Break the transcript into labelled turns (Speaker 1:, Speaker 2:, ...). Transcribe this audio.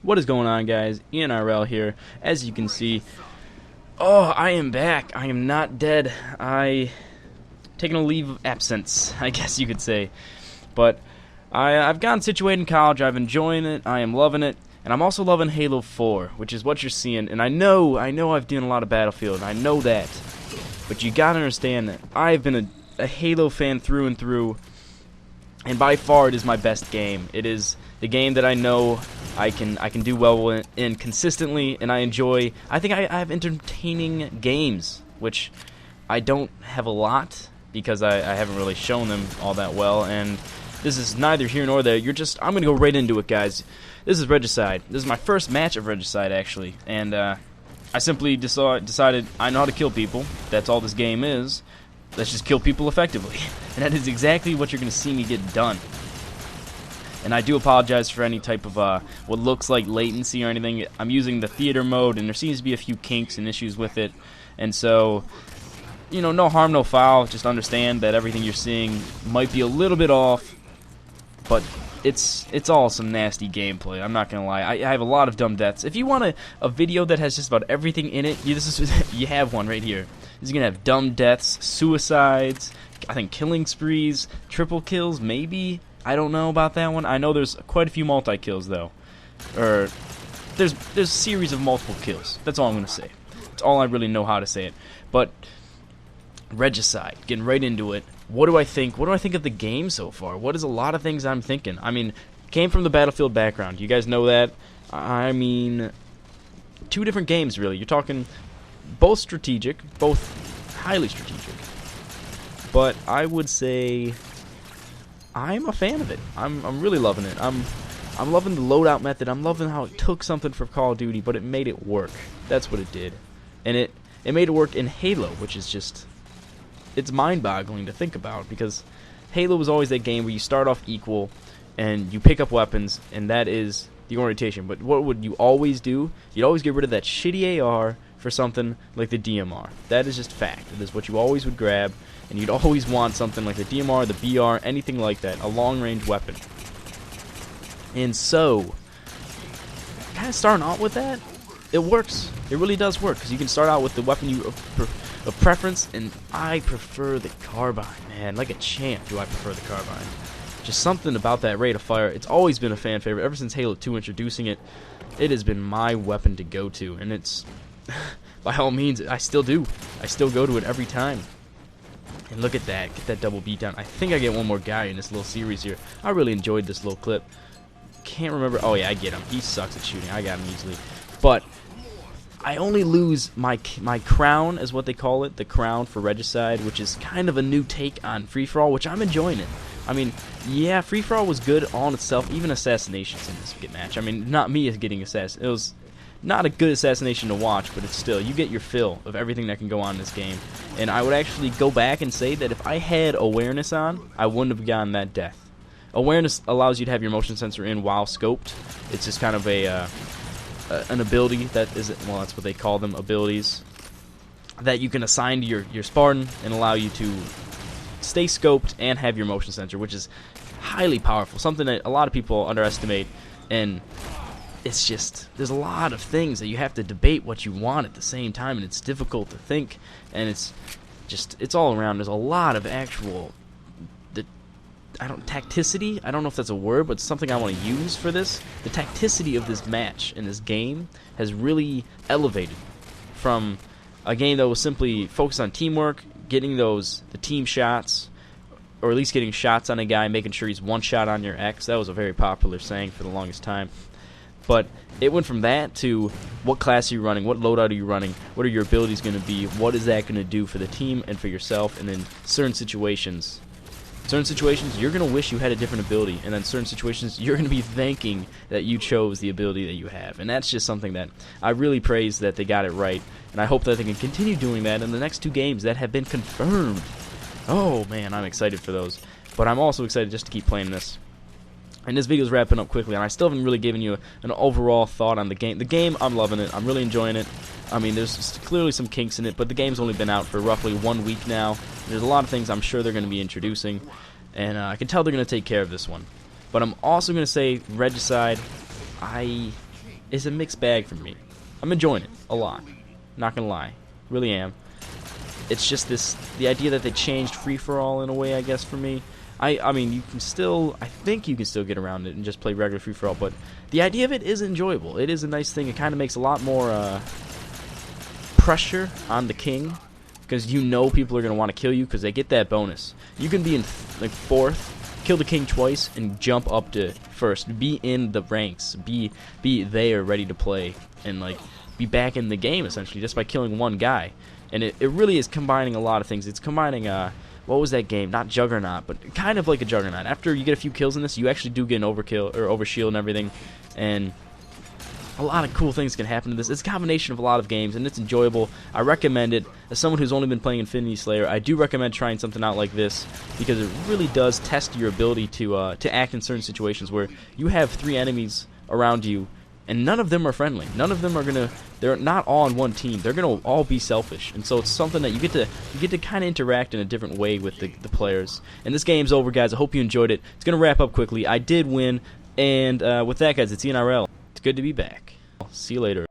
Speaker 1: What is going on, guys? ENRL here. As you can see, I am back. I am not dead. Taking a leave of absence, I guess you could say. But I've gotten situated in college. I've enjoying it. I am loving it. And I'm also loving Halo 4, which is what you're seeing. And I know I've done a lot of Battlefield. I know that. But you gotta understand that I've been a Halo fan through and through. And by far, it is my best game. It is the game that I know I can do well in consistently, and I enjoy. I think I have entertaining games, which I don't have a lot because I haven't really shown them all that well. And this is neither here nor there. I'm gonna go right into it, guys. This is Regicide. This is my first match of Regicide, actually, and I simply decided I know how to kill people. That's all this game is. Let's just kill people effectively. And that is exactly what you're going to see me get done. And I do apologize for any type of what looks like latency or anything. I'm using the theater mode, and there seems to be a few kinks and issues with it. And so, no harm, no foul. Just understand that everything you're seeing might be a little bit off, but it's all some nasty gameplay. I'm not gonna lie. I have a lot of dumb deaths. If you want a video that has just about everything in it, you have one right here. This is gonna have dumb deaths, suicides, I think killing sprees, triple kills, maybe. I don't know about that one. I know there's quite a few multi-kills though, or there's a series of multiple kills. That's all I'm gonna say. That's all I really know how to say it. But Regicide, getting right into it. What do I think? What do I think of the game so far? What is a lot of things I'm thinking? I mean, came from the Battlefield background. You guys know that. I mean, two different games really. You're talking both strategic, both highly strategic. But I would say I'm a fan of it. I'm really loving it. I'm loving the loadout method. I'm loving how it took something from Call of Duty, but it made it work. That's what it did. And it made it work in Halo, which is just, it's mind-boggling to think about, because Halo was always that game where you start off equal and you pick up weapons, and that is the orientation. But what would you always do? You'd always get rid of that shitty AR for something like the DMR. That is just fact. It is what you always would grab, and you'd always want something like the DMR, the BR, anything like that, a long-range weapon. And so, kind of starting out with that, it works. It really does work, because you can start out with the weapon of preference, and I prefer the carbine, man. Like a champ do I prefer the carbine. Just something about that rate of fire. It's always been a fan favorite. Ever since Halo 2 introducing it, it has been my weapon to go to, and it's, by all means, I still do. I still go to it every time. And look at that. Get that double beat down. I think I get one more guy in this little series here. I really enjoyed this little clip. Can't remember. Oh, yeah, I get him. He sucks at shooting. I got him easily. But I only lose my crown, is what they call it, the crown for Regicide, which is kind of a new take on free-for-all, which I'm enjoying it. I mean, yeah, free-for-all was good all in itself, even assassinations in this match. I mean, not me as getting assassinated. It was not a good assassination to watch, but it's still, you get your fill of everything that can go on in this game. And I would actually go back and say that if I had awareness on, I wouldn't have gotten that death. Awareness allows you to have your motion sensor in while scoped. It's just kind of an ability that is, well, that's what they call them, abilities that you can assign to your Spartan and allow you to stay scoped and have your motion sensor, which is highly powerful, something that a lot of people underestimate. And it's just, there's a lot of things that you have to debate what you want at the same time, and it's difficult to think, and it's all around. There's a lot of actual tacticity, I don't know if that's a word, but it's something I want to use for this. The tacticity of this match in this game has really elevated from a game that was simply focused on teamwork, getting the team shots, or at least getting shots on a guy, making sure he's one shot on your X. That was a very popular saying for the longest time. But it went from that to what class are you running, what loadout are you running, what are your abilities going to be, what is that going to do for the team and for yourself, and then certain situations, you're going to wish you had a different ability, and then certain situations, you're going to be thanking that you chose the ability that you have. And that's just something that I really praise that they got it right, and I hope that they can continue doing that in the next two games that have been confirmed. Oh, man, I'm excited for those. But I'm also excited just to keep playing this. And this video's wrapping up quickly, and I still haven't really given you an overall thought on the game. The game, I'm loving it. I'm really enjoying it. I mean, there's clearly some kinks in it, but the game's only been out for roughly 1 week now. There's a lot of things I'm sure they're going to be introducing, and I can tell they're going to take care of this one. But I'm also going to say Regicide, I is a mixed bag for me. I'm enjoying it a lot. Not gonna lie, really am. It's just the idea that they changed free-for-all in a way, I guess, for me. I mean, you can still, I think you can still get around it and just play regular free-for-all, but the idea of it is enjoyable. It is a nice thing. It kind of makes a lot more pressure on the king, because you know people are going to want to kill you because they get that bonus. You can be in like 4th, kill the king twice, and jump up to 1st. Be in the ranks. Be there ready to play, and like be back in the game essentially just by killing one guy. And it really is combining a lot of things. It's combining what was that game? Not Juggernaut, but kind of like a Juggernaut. After you get a few kills in this, you actually do get an overkill or overshield and everything, and a lot of cool things can happen to this. It's a combination of a lot of games, and it's enjoyable. I recommend it. As someone who's only been playing Infinity Slayer, I do recommend trying something out like this, because it really does test your ability to act in certain situations where you have 3 enemies around you, and none of them are friendly. None of them are they're not all on one team. They're gonna all be selfish, and so it's something that you get to kind of interact in a different way with the players. And this game's over, guys. I hope you enjoyed it. It's gonna wrap up quickly. I did win, and with that, guys, it's InRL. It's good to be back. See you later.